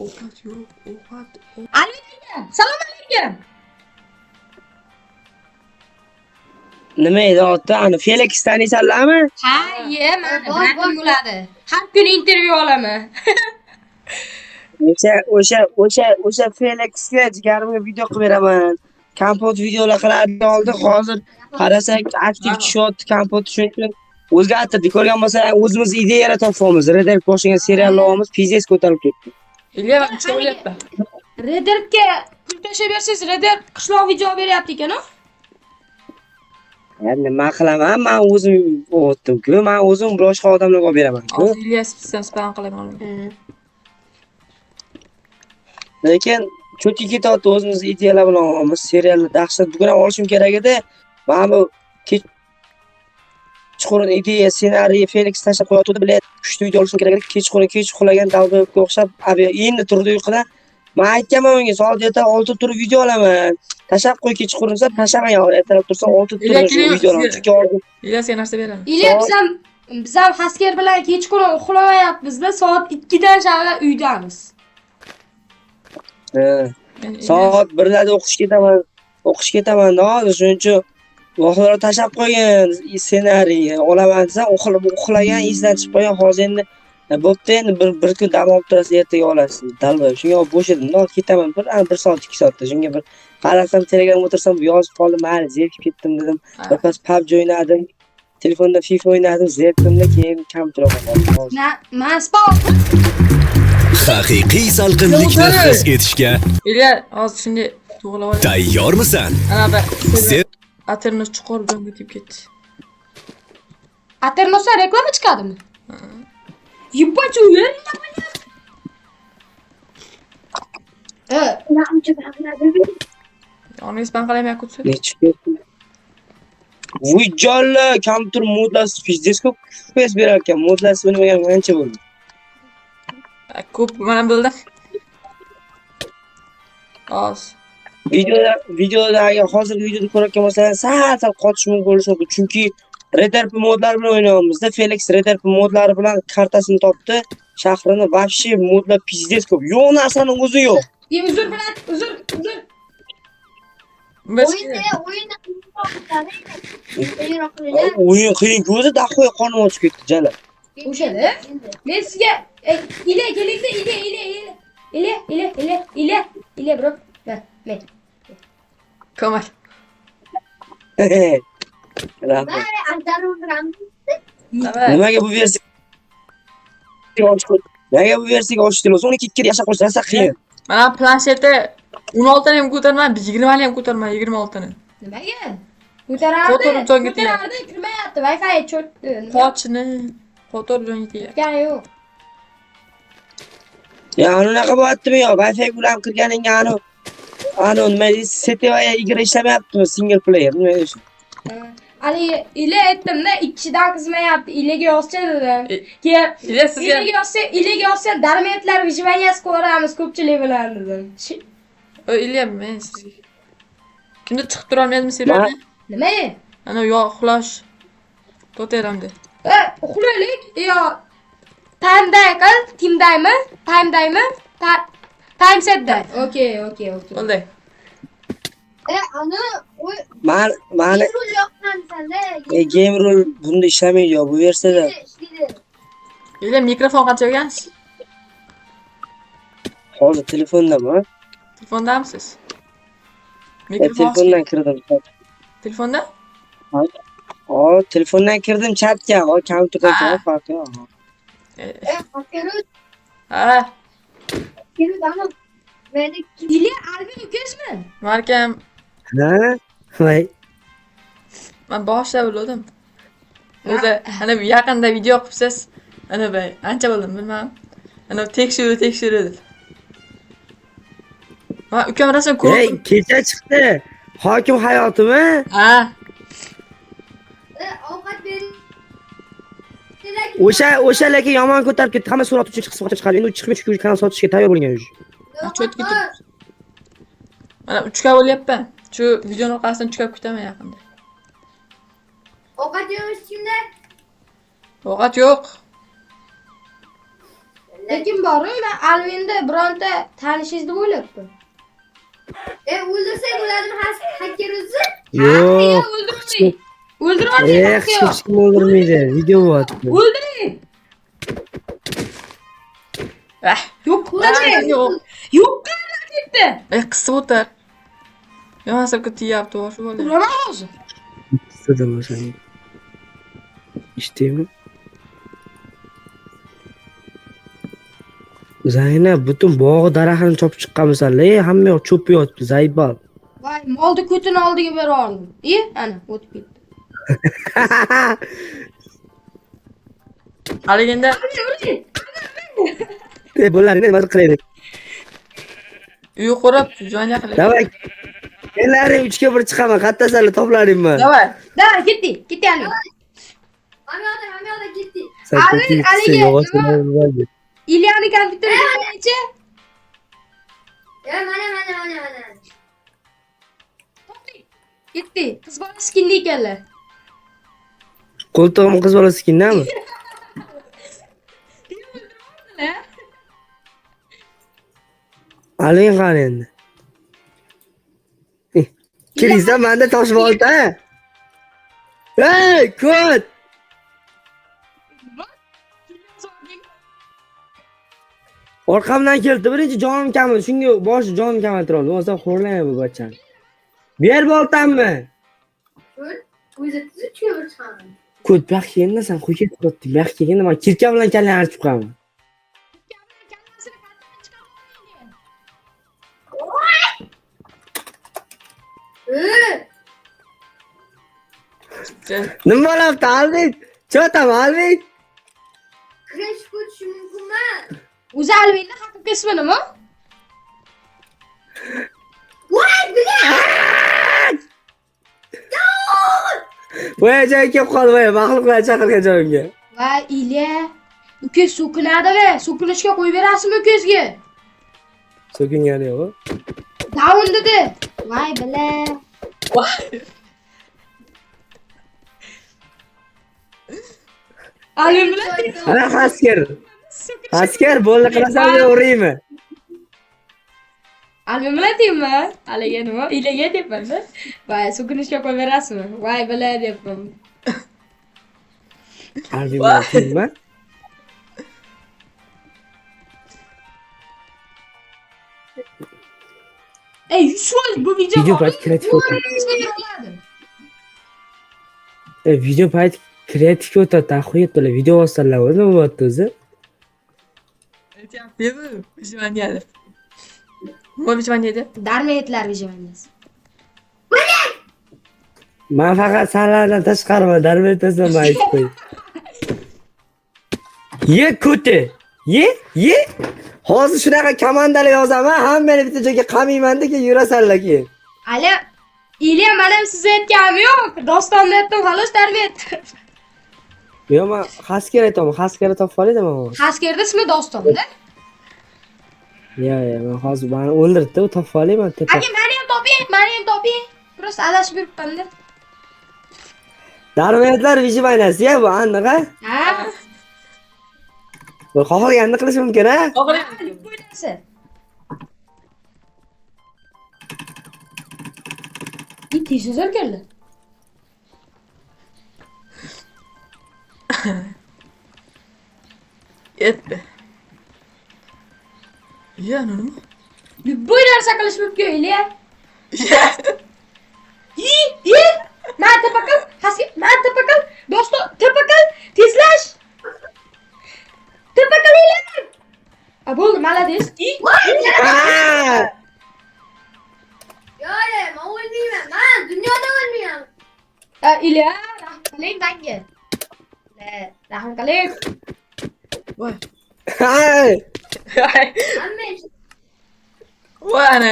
Ovqat yo'q, ovqat. Alaykum. Salom alaykum. Nima edi ota? Ani Felix taniysanlarmi? Ha, ye, mana bratim bo'ladi. Har kuni intervyu olaman. O'sha Felixga jigarimga video qilib beraman. Kompot videolar qilardi oldi. Hozir qarasak aktiv tushyapti kompot shuning uchun o'zgartirdi. Ko'rgan bo'lsang, o'zimiz ideya yaratamiz. Redar boshlagan seriallarimiz pizes ko'tarib ketdi. Ilya cho'lyapti. Redditga pul tashlab bersangiz, Reddit qishloq video beryapti ekan-ku. Nima qilaman? Men o'zim o'tdim-ku. Men o'zim boshqa odamlarga olib beraman-ku. Hozir Ilya spam qilaman. Lekin cho'tga ketyapti o'zimiz ideyalar bilan olamiz. Serialni dahshat bugun ham olishim kerak edi. Mana bu kechqurun ideya, ssenariy, Felix tashlab qo'yatdi, bilet kuchli video olishim kerak edi. Kechqurun kech uxlagan davlatga o'xshab, endi turdi uyqudan. Men aytganman unga, soat 6 turib video olaman. Tashlab qo'y kechqurun desa, tashlamagan. Ertalab tursa 6 turib video olaman. Chunki hozir Ilya sen narsa beraman. Ilya biz ham Hasker bilan kechqurun uxlamayapmiz-da, soat 2 dan shag'al uydamiz. soat 1da o'qish ketaman-da hozir shuning uchun vaqtlar tashlab qo'ygan ssenariy olaman desa uxlagan izdan chiqib qolgan hozir endi bo'pti endi bir kun dam olib turasiz ertaga olasiz dalba shunga olib bo'sh edimda ketaman bir soat 2 soatda shunga bir qarasam telegramga o'tirsam yozib qoldim mayli zerikib ketdim dedim birpas PUBG o'ynadim telefonda FIFA o'ynadim zerikdimda keyin kam tura qoldim Men spam Haqiqiy salqinlikni his etishga Ilya hozir shunday to'g'rilab olay. tayyormisan? Ana Sen Aternos chuqur jonga tegib ketdi. Aternosda reklama chiqadimi? Yuppachu yer. Onu spam qilaman kutsa. Voy jalla kompyuter modlasi pizdes ko'p space berar ekan modlasi bilmagan ancha bo'ldi Ko'p mana bildim. Oz. videodagi hozirgi videoda ko'rayotgan bo'lsangiz sal qotish mumkin bo'lishi mumkin chunki RDRP modlari bilan o'ynayapmizda Felix RDRP modlari bilan kartasini topdi shahrini вообще modlar pizdes ko'p yo'q narsani o'zi yo'q Uzr bilan uzr o'yin qiyin-ku o'zi dahoy qonim ochib ketdi jala o'shada men sizga ile kelingda ile bro men Ko'mar. rahmat nimaga bu versiyaga oshdingiz 12 kir yashab qolish rosa qiyin Mana plansheti 16 ni ham ko'tarmay, 20 ni ham ko'tarmay, 26 ni. nimaga ko'tarardi kirmayapti Wi-Fi cho'tdi Qochini qo'tar jonga tegadi. gani yo'q ya unaqa bo'lyaptimi yo Wi-Fi bilan kirganingga nima deysiz setevaya igra ishlamayaptimi single player nima deysiz Ali ile aytdim-da ikkidan qizmayapti ilega yozcha dedim keyin ilega yozsa darmetlar vijvaniyasi ko'ramiz ko'pchilik bilan dedim Ilya men sizga. Kimda chiqib tura olmaydimi serialni? nima Ana yo uxlash. To'teramda. uxlaylik yo timedaymi time setda okey Bo'ldi. mani game rule bunda ishlamaydi yo bu versiyada Ilya mikrofon qancha olgansiz? hozir telefondami Telefondamisiz? telefondan kirdim Telefonda? telefondan kirdim chatga kompyuterdan farqi yo'q Ha, Ilya Albin ukasmi Markam ha voy men boshida bildim. O'zi ana bu yaqinda video qilibsiz. Ana bay ancha bo'ldim bilmadim. Ana tekshirdi. Va ukam rasm ko'rdim. kecha chiqdi hokim hayotimi Ha, ovqat bering o'sha lekin yomon ko'tarib ketdi hamma surat uchun chiqib chiqardi endi u chiqmay shu kanal sotishga tayyor bo'lgan уже cho'tga ketib. Mana 3ga bo'lyapman. Shu videoni orqasidan chiqib ketaman yaqinda. ovqat yemish kimda Ovqat yo'q. Lekin boru men Alvinda bironta tanishingiz deb o'ylabman. O'ldirsak bo'ladimi hacker o'zi? Yo'q. O'ldiring. O'ldiring. Hech kim o'ldirmaydi. Video bo'lyapti. O'ldiring. Yo'q, Yo'q. Yo'q, qayerga ketdi? Qisib o'tir. Yo'q, tiyapti, shu bo'ldi. Uraman hozir. Istadim o'sha. Ishdimi? Zaynab butun bog' daraxtini chopib chiqqanmisan-la, hamma yoq cho'p yotibdi, zaybal. Voy, molni ko'tini oldiga bera oldim. Ana, o'tib ketdi. Haliganda Bularni nima qilaylik? uy qurib, joyga qiling. Davay. Kenlaring 3 ga 1 chiqaman, qattasanlar toplaring man. Davay. Davay, ketdik. Ketaylik. Hamma yoqda ketdi. Aliga, Ilyani kompyuteriga qo'yingchi. Mana. Ketdi. Qiz bola skinda ekanlar. Qo'ltig'im qiz bola skinnami? Aling qani endi. Kirisa menda toshib oldi. Hey, ko't. Orqamdan keldi. Birinchi jonim kamidi. Shunga boshi jonim kamaytira oldi. O'zi xo'rlayman bu bachani. Ber boltammi? O'zi tushib chiqaman. Ko't bu yoqqa kelganda sen qo'yga turibdi. Bu yoqqa kelganda men kirka bilan kallang archib chiqaman. Nima bo'lyapti, Alvin? Cho'tam, Alvin. Crash ko'tishi mumkinmi? O'zi Alvinni haqiqiy ismi nima? Voy, bilan. Voy, joy kelib qoldi, voy, maxluqlar chaqirgan joyimga. Voy, Ilya. Uka so'kinadi-ve. So'kinishga qo'yib berasizmi ukangizga? So'kingani yo'q. Down dedi. Voy, bila. Alvin bilan Ana asker. Asker bo'ldi qilasanmi, uraymi? Alvin bilan deymi? Aliga nima? Ilyaga deyapman-da. Voy, so'kinishga qo'yib berasizmi? Voy, bila deyapman. Alvin bilan deymi? Ey, Yusuf, bu video Video payt kreativ o'tadi. Video payt kreativ o'tadi, taxuyet to'la video olsalar nima bo'lyapti o'zi? Aytyapti-ku, vijvaniya. Nima vijvaniya edi? Darmetlar vijaniyasi. Men faqat sanlardan tashqariman, darmetasam aytib qo'y. Ye ko'ti. Ye. Hozir shunaqa komandalar yozaman, hammani bitta joyga qamayman-da, keyin yurasanlar keyin. Ali, Ilya, men ham sizga aytganim yo'q. Dostonni aytdim, xolos darmet. Yo'q, men xasker aytaman, xasker topib olay men hozir. Xaskerda ismi Dostonda. Yo'q, men hozir meni o'ldirdi, u topib olayman tepa. Aka, meni ham toping. Просто adashib yuribman-da. Darmetlar vijivaniyasi-ya bu aniq-a? Ha? Bu xohlaganini qilish mumkin-a? Qo'ydasi. Tez o'rganlar. Yetdi. Ya, nima? Bu narsa qilish mumkin, Ilya. Men tepakal, Doston, tepakal, tezlash. Tepakal Ilya. Bo'ldi, malades. Yo'q, men o'lmayman. Men dunyoda o'lmayman. Ilya, rahmat qiling menga. Rahmat qiling. Voy. Hay! Hamma Voy, ana.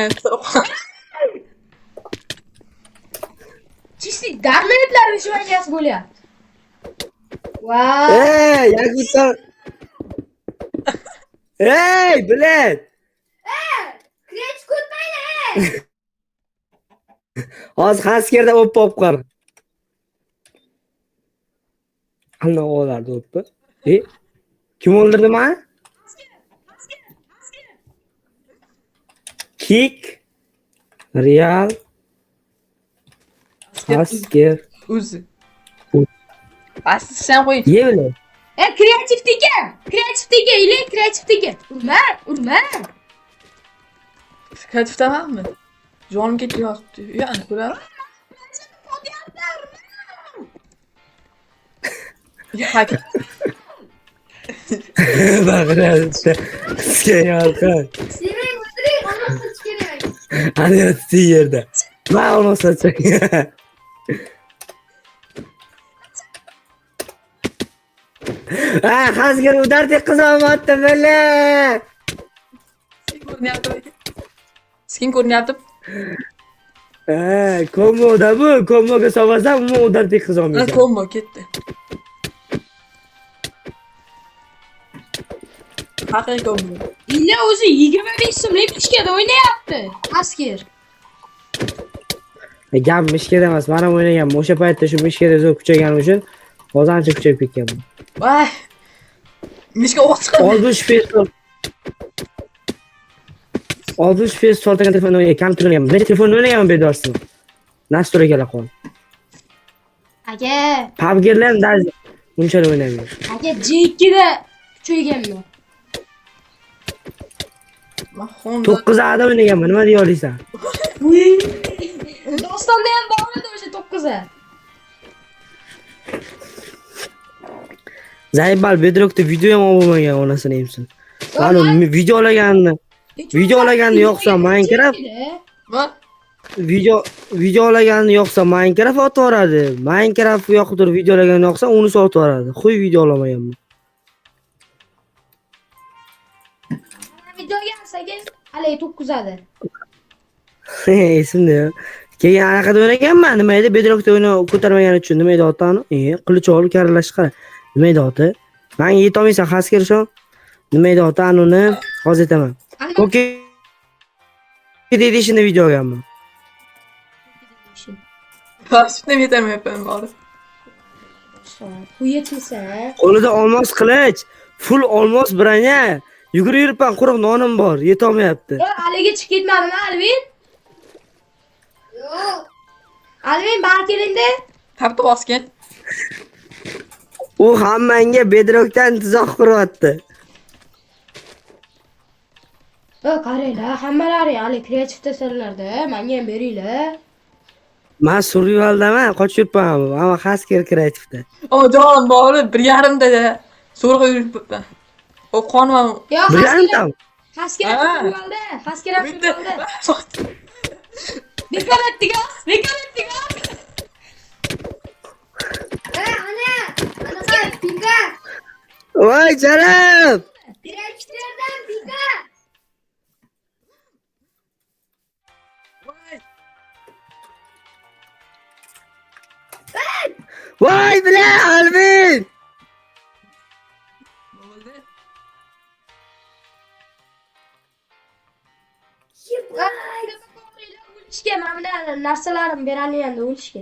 Чисти darmetlar vijaniyasi bo'lyapti. Voy. Yakutsan. Bilet. crash ko'tmaydi. Hozir xaskerda o'pib qol. Qanday o'lardi o'pib? Kim o'ldirdi meni? Kick. Real. Asker. O'zi. Asli sen qo'y. Ye bile. Kreativdagi. Kreativdagi ile kreativdagi. Urma. Kreativ tamammi? Jonim ketyapti. Yani ko'ra. Ya haket. Bakın Sizga yorqin. Sevmang, o'tiring, olmos sotish kerak. Ana yotdi yerda. Men uni sochak. Hazgir udardi qizomatdi bile. Sen ko'rinyapti. Komoda bu. Komoga solsam uni udardi Ha, qizomaysan. kombo ketdi. Haqiqiy kombo. Ile o'zi 25 so'mlik ishkada o'ynayapti. Asker. Gap mishkada emas, men ham o'ynaganman. O'sha paytda shu mishkada zo'r kuchaygani uchun hozir ancha kuchayib ketganman. Voy. Mishga o'q chiqdi. 60 FPS. 60 FPS tortagan telefonda o'ynagan, kam turganman. Men telefonda o'ynaganman bedorsin. Nastroygalar qol. Aka, PUBG'lar ham daz unchalik o'ynayman. aka J2da kuchayganman. Men Honda 9 ada o'ynaganman. Nima deya olasan? Dostonda ham bor edi o'sha 9a. Zaybal Bedrock'da video ham olmagan onasini emsin. Mana video olaganni yo'qsa Minecraft, va video olaganni yo'qsa Minecraft otib yuboradi. Minecraft yoqdir video olaganni yo'qsa uni sotib yuboradi. Qo'y video olamaganman. Videoga alsaga hali 9ada. Esimda. Keyin anaqada o'ynaganman. Nima edi? Bedrock'da o'yna ko'tarmagani uchun nima edi otani? Qilich olib karalash qara. Nima edi oti? Menga yetolmaysan Xaskershon. Nima edi oti? Uni hozir aytaman. Okey. Dedi ishini video olganman. Pastni yetarmayapman bari. Qo'yachisa. Qo'lida olmos qilich, full olmos branya. Yugurib yuribman, quruq nonim bor, yetolmayapti. Aliga chiqib ketmadimi, Alvin? Yo'q. Alvin bar kelindi. Tapda bosgan. U hammanga Bedrock'dan tuzoq quryapti. Qaranglar, hammalari Ali kreativ tasarlarda, menga ham beringlar. Men survivaldaman, qochib yuribman, ammo Hasker kreativda. O jonim bori 1.5 da so'rg'a yuribman. O qonman. Yo, Bilaman. Hasker Ha. futbolda, Hasker futbolda. Bekor etdik-a? Ana sen pika. Voy Jalab! Direktordan pika. Voy bilan Alvin! O'lishga mana narsalarni beraliyanda o'lishga.